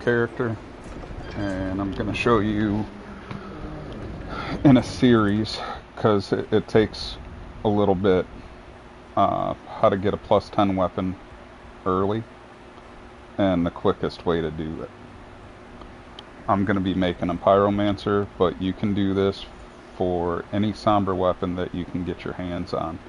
character, and I'm going to show you in a series, because it takes a little bit, how to get a plus 10 weapon early, and the quickest way to do it. I'm going to be making a pyromancer, but you can do this for any somber weapon that you can get your hands on.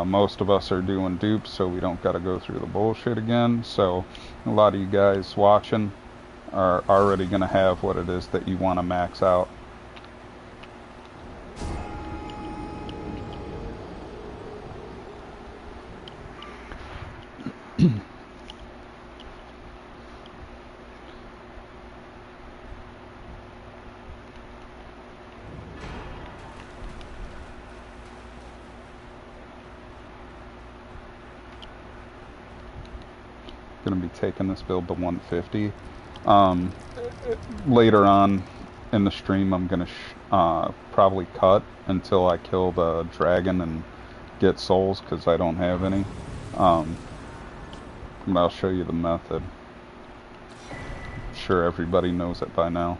Most of us are doing dupes, so we don't got to go through the bullshit again. So a lot of you guys watching are already going to have what it is that you want to max out. Going to be taking this build to 150. Later on in the stream, I'm going to probably cut until I kill the dragon and get souls, because I don't have any. But I'll show you the method. I'm sure everybody knows it by now.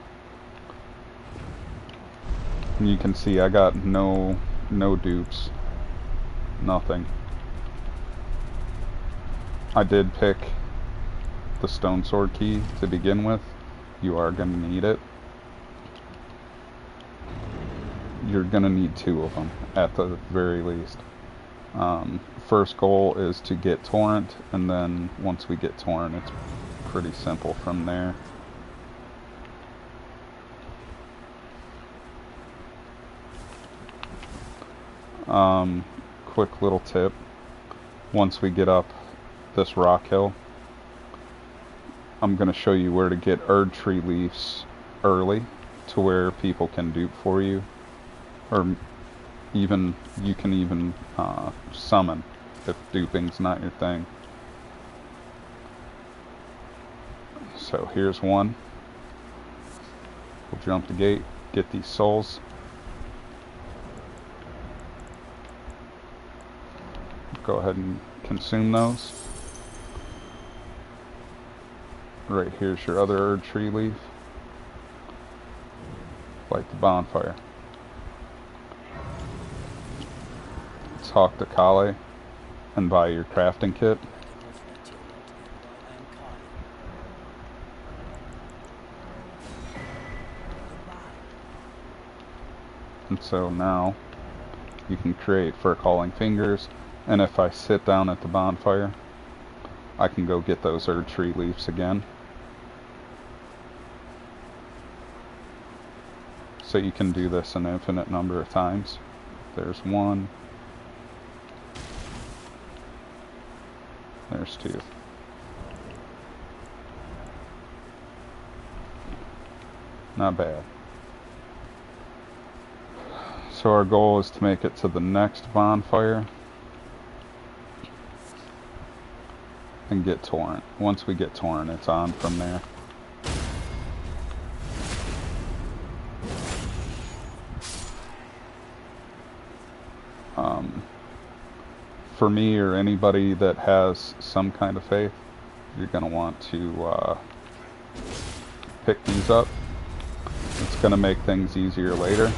And you can see I got no dupes, nothing. I did pick the stone sword key to begin with. You are going to need it. You're going to need 2 of them at the very least. First goal is to get torrent, and then once we get torrent, it's pretty simple from there. Quick little tip: once we get up this rock hill, I'm going to show you where to get Erd tree leaves early, to where people can dupe for you, or even you can even summon if duping's not your thing. So here's one. We'll jump the gate, get these souls. Go ahead and consume those. Right here's your other Erd tree leaf. Light the bonfire. Talk to Kale and buy your crafting kit. And so now you can create for calling fingers, and if I sit down at the bonfire, I can go get those Erd tree leaves again. So you can do this an infinite number of times. There's 1. There's 2. Not bad. So our goal is to make it to the next bonfire and get torrent. Once we get torrent, it's on from there. For me, or anybody that has some kind of faith, you're going to want to pick these up. It's going to make things easier later.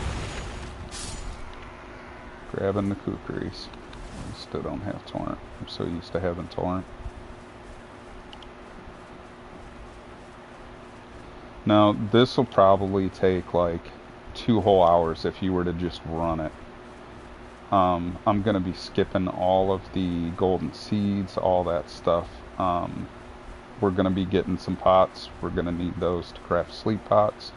Grabbing the kukris. I still don't have torrent. I'm so used to having torrent. Now, this will probably take like 2 whole hours if you were to just run it. I'm going to be skipping all of the golden seeds, all that stuff. We're going to be getting some pots. We're going to need those to craft sleep pots.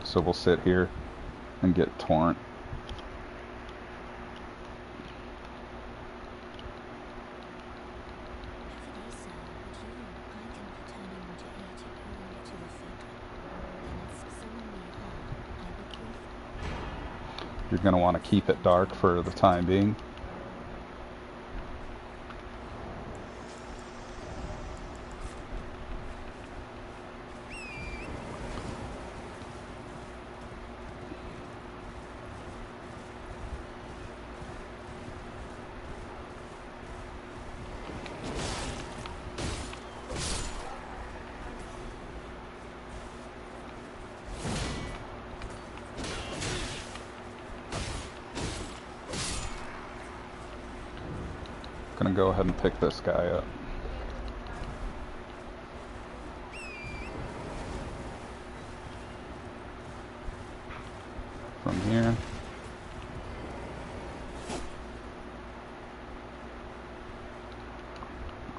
So we'll sit here and get torrent. You're going to want to keep it dark for the time being. gonna go ahead and pick this guy up. From here.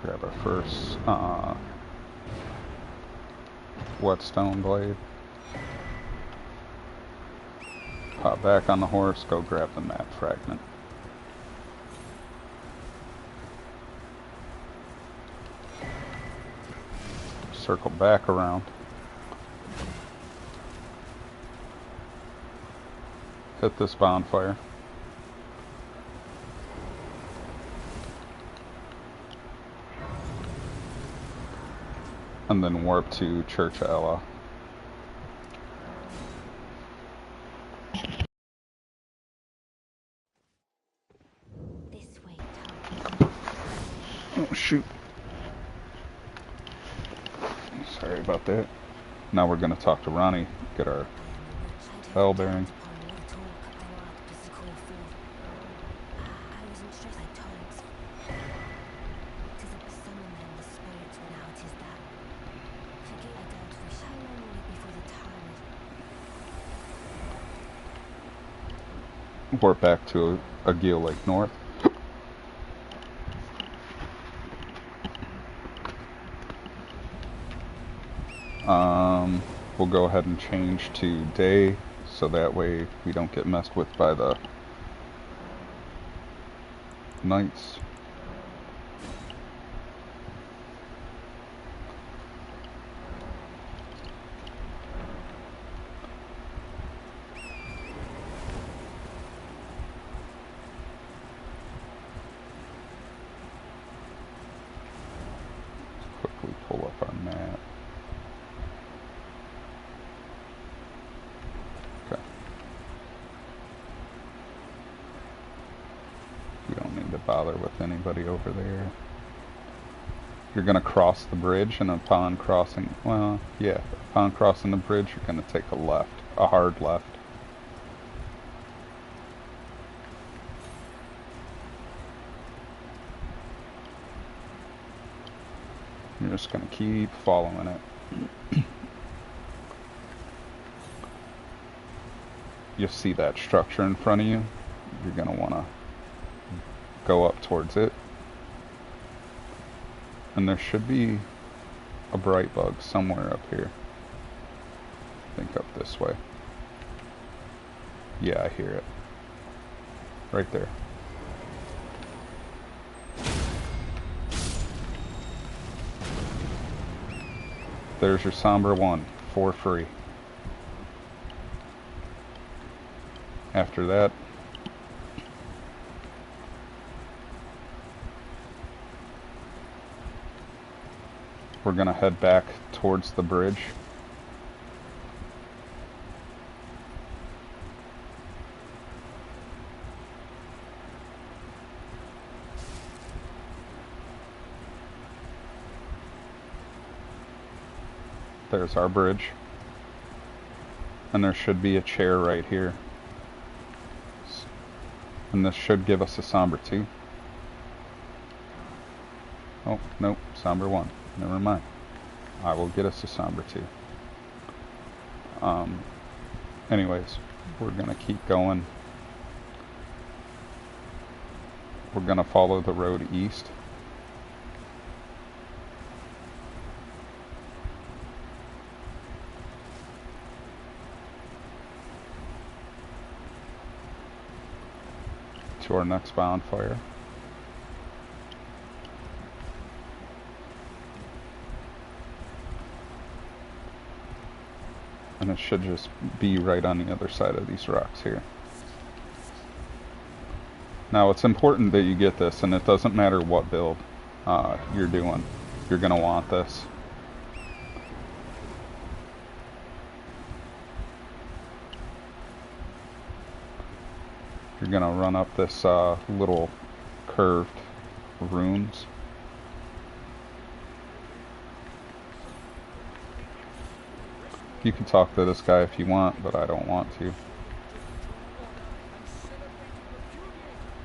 Grab our first whetstone blade. Hop back on the horse, go grab the map fragment. Circle back around. Hit this bonfire. And then warp to Church of Ella. This way, Oh shoot. Sorry about that. Now we're gonna talk to Ronnie, get our bell bearing. Warp back to Agile Lake North. We'll go ahead and change to day, so that way we don't get messed with by the knights. Quickly pull up our map. We don't need to bother with anybody over there. You're going to cross the bridge, and upon crossing, well, yeah, upon crossing the bridge, you're going to take a left, a hard left. You're just going to keep following it. You'll see that structure in front of you. You're going to want to go up towards it. And there should be a bright bug somewhere up here. I think up this way. Yeah, I hear it. Right there. There's your Somber 1 for free. After that, we're gonna head back towards the bridge. There's our bridge. And there should be a chair right here. And this should give us a Somber 2. Oh, nope, Somber 1. Never mind. I will get us a Somber 2. Anyways, we're gonna keep going. We're gonna follow the road east. To our next bonfire. And it should just be right on the other side of these rocks here. Now it's important that you get this, and it doesn't matter what build you're doing. You're going to want this. You're going to run up this little curved runes. You can talk to this guy if you want, but I don't want to.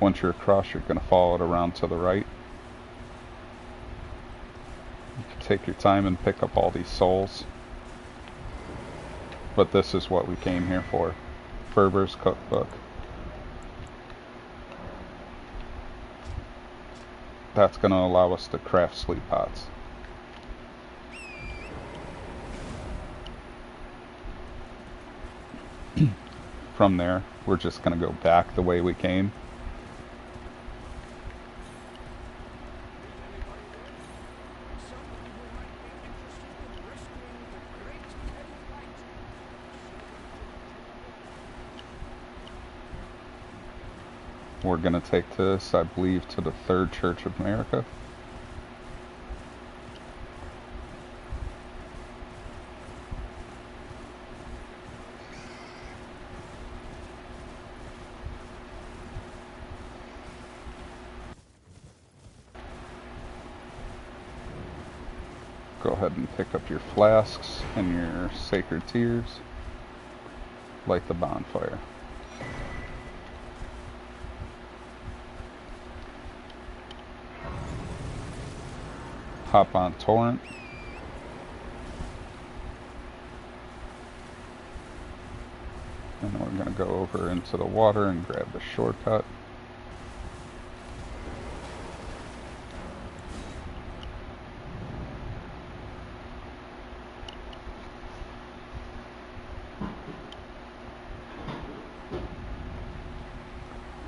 Once you're across, you're going to follow it around to the right. You can take your time and pick up all these souls. But this is what we came here for. Ferber's cookbook. That's going to allow us to craft sleep pots. From there, we're just going to go back the way we came. We're going to take this, I believe, to the Third Church of America. Go ahead and pick up your flasks and your sacred tears. Light the bonfire. Hop on torrent. And we're going to go over into the water and grab the shortcut.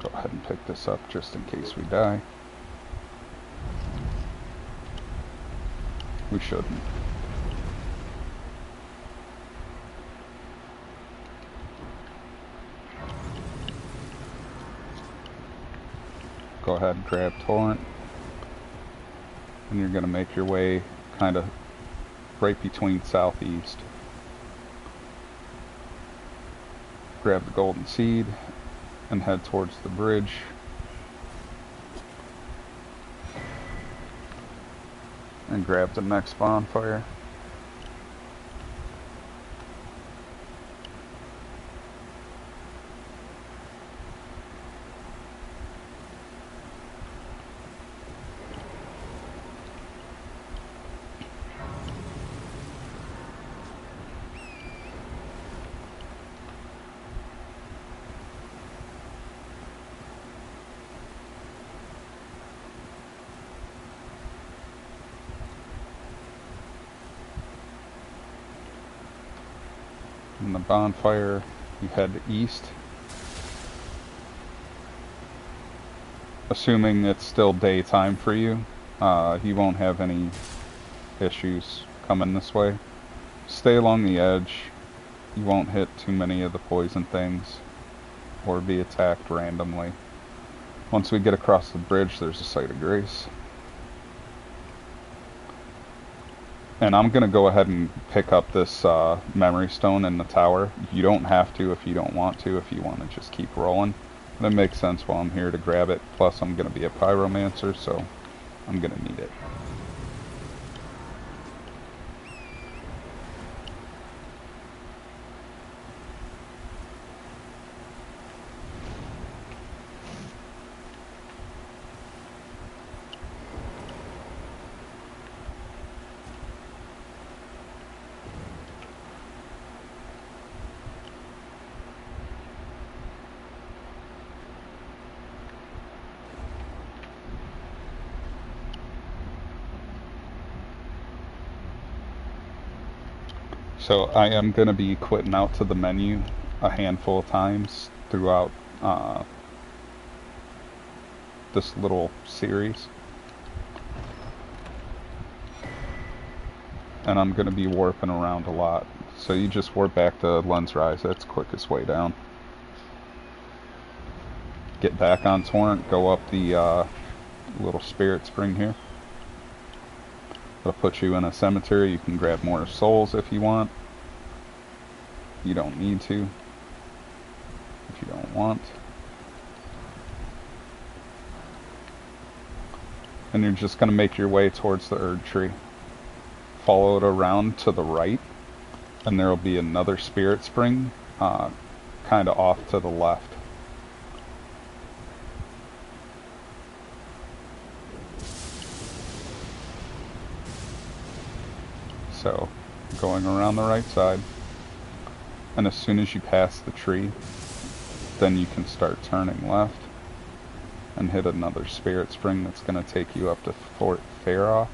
Go ahead and pick this up just in case we die. We shouldn't. Go ahead and grab torrent. And you're going to make your way kind of right between southeast. Grab the golden seed and head towards the bridge. And grab the next bonfire. And the bonfire, you head east. Assuming it's still daytime for you, you won't have any issues coming this way. Stay along the edge. You won't hit too many of the poison things or be attacked randomly. Once we get across the bridge, there's a site of grace. And I'm going to go ahead and pick up this memory stone in the tower. You don't have to if you don't want to, if you want to just keep rolling. But it makes sense while I'm here to grab it. Plus I'm going to be a pyromancer, so I'm going to need it. So I am going to be quitting out to the menu a handful of times throughout this little series. And I'm going to be warping around a lot. So you just warp back to Lens Rise, that's the quickest way down. Get back on Torrent, go up the little spirit spring here. It'll put you in a cemetery. You can grab more souls if you want. You don't need to if you don't want. And you're just going to make your way towards the Erd tree. Follow it around to the right, and there will be another spirit spring kind of off to the left. So, going around the right side, and as soon as you pass the tree, then you can start turning left and hit another spirit spring that's going to take you up to Fort Faroth.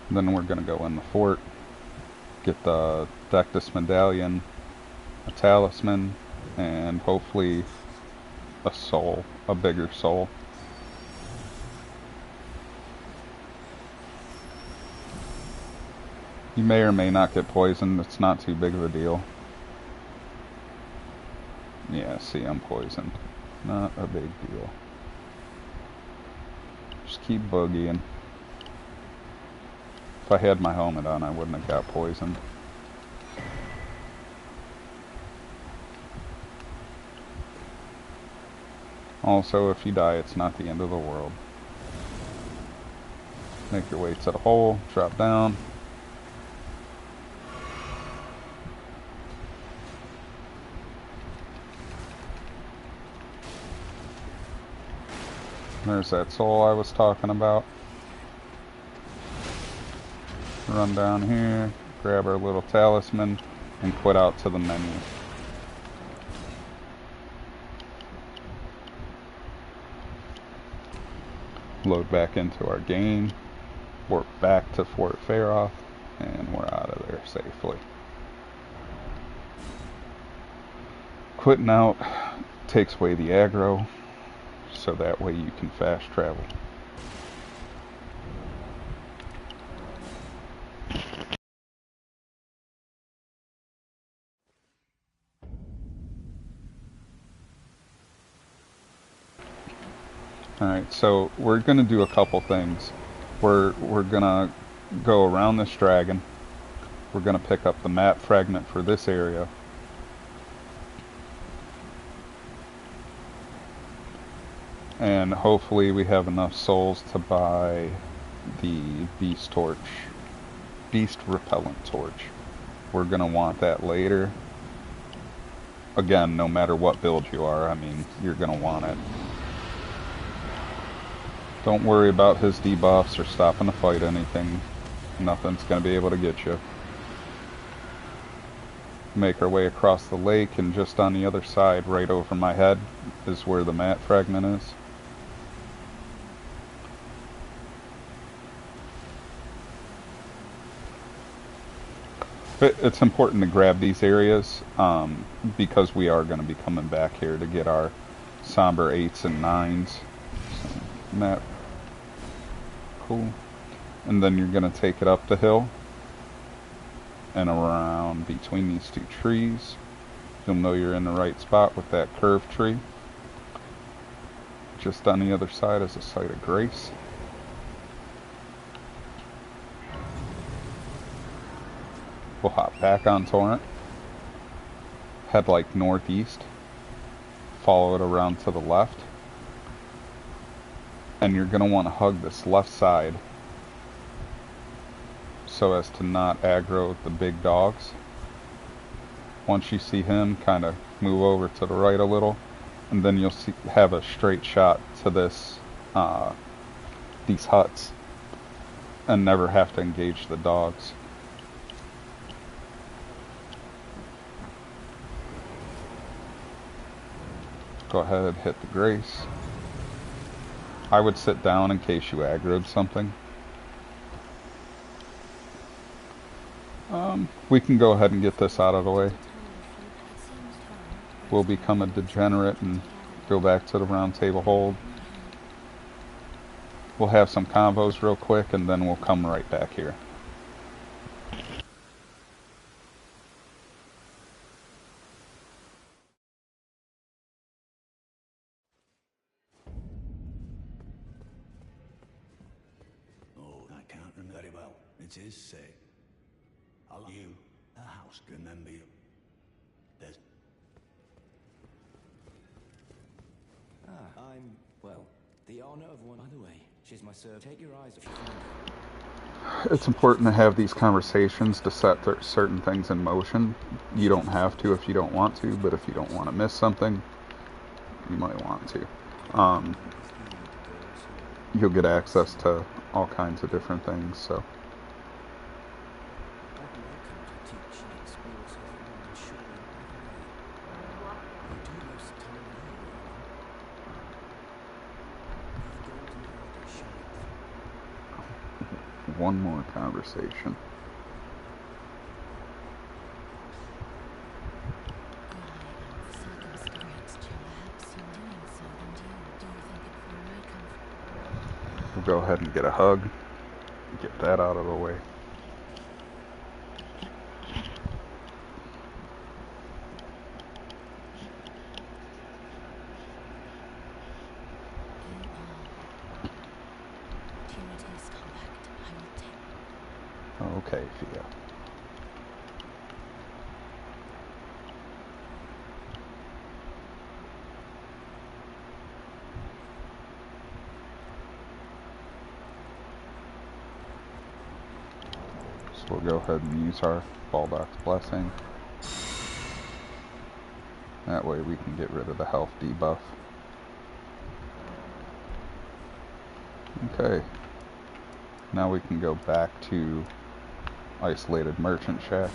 Then we're going to go in the fort, get the Dectus medallion, a talisman, and hopefully a soul, a bigger soul. You may or may not get poisoned, it's not too big of a deal. Yeah, see, I'm poisoned. Not a big deal. Just keep boogieing. If I had my helmet on, I wouldn't have got poisoned. Also, if you die, it's not the end of the world. Make your way to the hole, drop down. There's that soul I was talking about. Run down here, grab our little talisman, and quit out to the menu. Load back into our game, warp back to Fort Faroth, and we're out of there safely. Quitting out takes away the aggro, so that way you can fast travel. Alright, so we're gonna do a couple things. We're gonna go around this dragon. We're gonna pick up the map fragment for this area. And hopefully we have enough souls to buy the beast repellent torch. We're gonna want that later. Again, no matter what build you are, I mean, you're gonna want it. Don't worry about his debuffs or stopping to fight anything. Nothing's gonna be able to get you. Make our way across the lake, and just on the other side, right over my head, is where the mat fragment is. But it's important to grab these areas because we are going to be coming back here to get our somber 8s and 9s. So, map. Cool. And then you're going to take it up the hill and around between these two trees. You'll know you're in the right spot with that curved tree. Just on the other side is a site of grace. We'll hop back on Torrent, head like northeast, follow it around to the left, and you're going to want to hug this left side so as to not aggro the big dogs. Once you see him, kind of move over to the right a little, and then you'll have a straight shot to these huts and never have to engage the dogs. Go ahead, hit the grace. I would sit down in case you aggroed something. We can go ahead and get this out of the way. We'll become a degenerate and go back to the round table hold. We'll have some combos real quick, and then we'll come right back here. Oh, I can't remember very well. It is say. I love you, A house can then be... There's... I'm, well, the honor of one. By the way, she's my servant. Take your eyes off your finger. It's important to have these conversations to set certain things in motion. You don't have to if you don't want to, but if you don't want to miss something, you might want to. You'll get access to all kinds of different things, so. One more conversation. We'll go ahead and get a hug. Get that out of the way. Okay, Fia. So we'll go ahead and use our Baldock's Blessing. That way we can get rid of the health debuff. Okay. Now we can go back to Isolated Merchant Shack.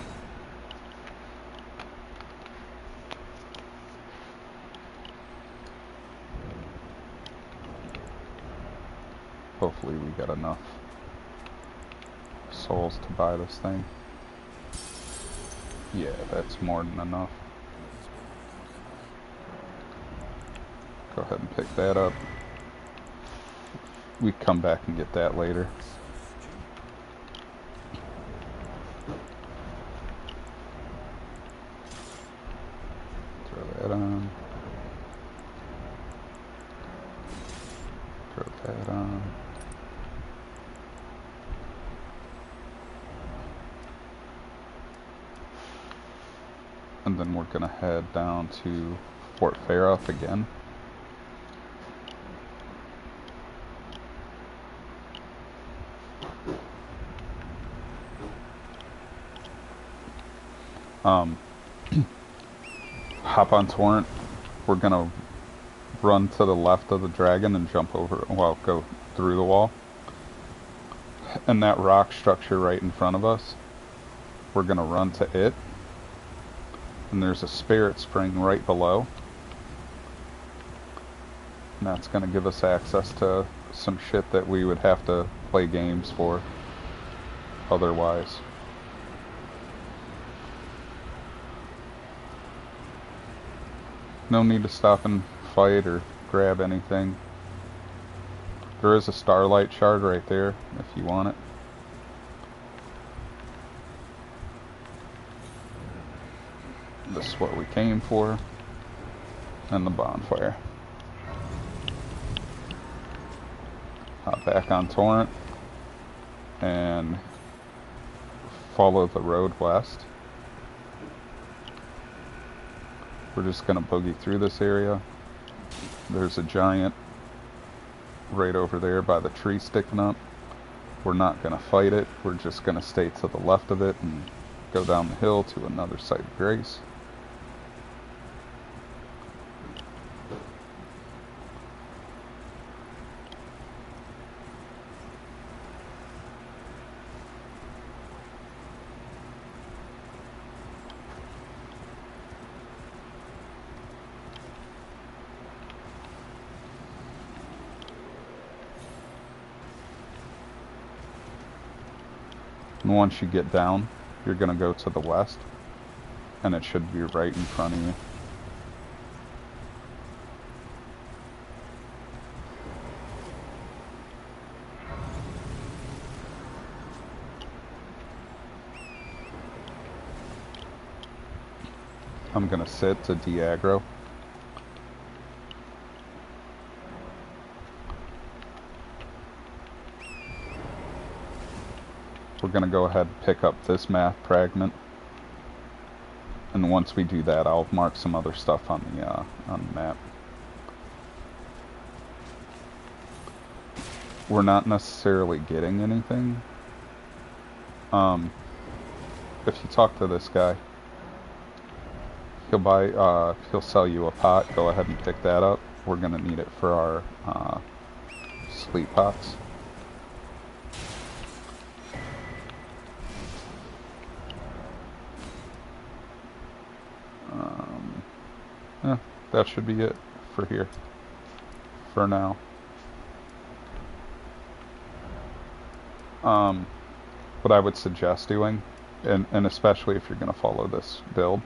Hopefully we got enough souls to buy this thing. Yeah, that's more than enough. Go ahead and pick that up. We come back and get that later. Throw that on. Throw that on. And then we're gonna head down to Fort Faroth again. Hop on Torrent. We're gonna run to the left of the dragon and jump over, well, go through the wall. And that rock structure right in front of us, we're gonna run to it. And there's a spirit spring right below. And that's gonna give us access to some shit that we would have to play games for otherwise. No need to stop and fight or grab anything. There is a starlight shard right there if you want it. This is what we came for. And the bonfire. Hop back on Torrent and follow the road west. We're just gonna boogie through this area. There's a giant right over there by the tree sticking up. We're not gonna fight it. We're just gonna stay to the left of it and go down the hill to another site of grace. And once you get down, you're going to go to the west, and it should be right in front of you. I'm going to sit to de-aggro. We're going to go ahead and pick up this math fragment And once we do that, I'll mark some other stuff on the map. We're not necessarily getting anything. If you talk to this guy, he'll sell you a pot. Go ahead and pick that up. We're gonna need it for our sleep pots. Yeah, that should be it for here, for now. What I would suggest doing, and especially if you're going to follow this build,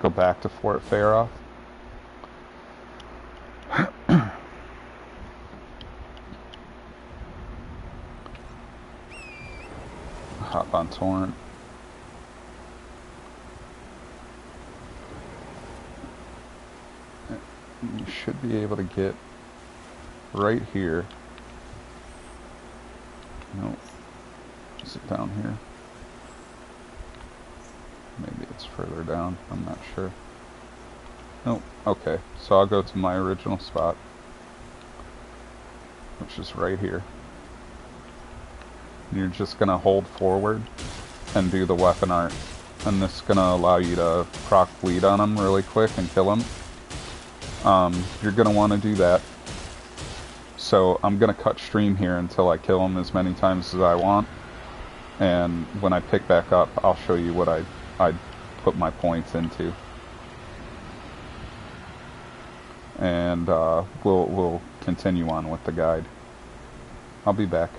go back to Fort Faroth. Hop on Torrent. You should be able to get right here. Nope. Is it down here? Maybe it's further down. I'm not sure. Nope. Okay. So I'll go to my original spot, which is right here. And you're just going to hold forward and do the weapon art. And this is going to allow you to proc bleed on them really quick and kill them. You're going to want to do that. So I'm going to cut stream here until I kill them as many times as I want. And when I pick back up, I'll show you what I put my points into. And we'll continue on with the guide. I'll be back.